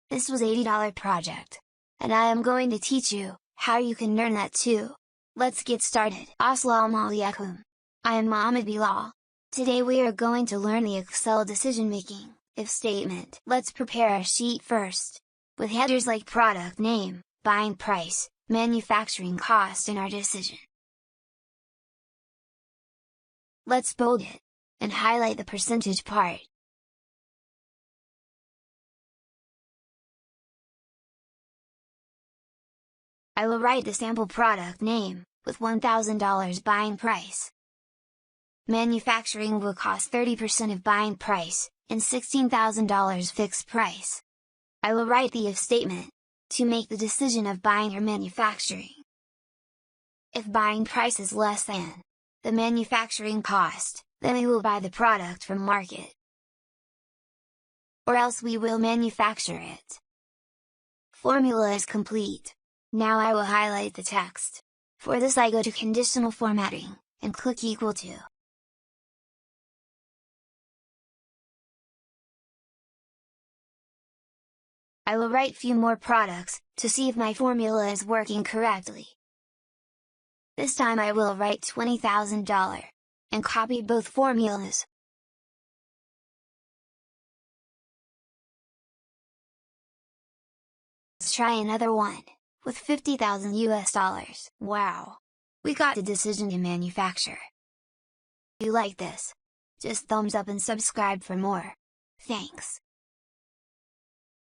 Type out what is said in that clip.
This was $80 project. And I am going to teach you, how you can learn that too. Let's get started. Assalamu alaikum. I am Mohammed Bilal. Today we are going to learn the Excel decision making, if statement. Let's prepare a sheet first. With headers like product name, buying price, manufacturing cost and our decision. Let's bold it, and highlight the percentage part. I will write the sample product name, with $1,000 buying price. Manufacturing will cost 30% of buying price, and $16,000 fixed price. I will write the if statement, to make the decision of buying or manufacturing. If buying price is less than the manufacturing cost, then we will buy the product from market. Or else we will manufacture it. Formula is complete. Now I will highlight the text. For this I go to conditional formatting, and click equal to. I will write few more products, to see if my formula is working correctly. This time I will write $20,000, and copy both formulas. Let's try another one, with $50,000. Wow! We got a decision to manufacture. If you like this, just thumbs up and subscribe for more. Thanks.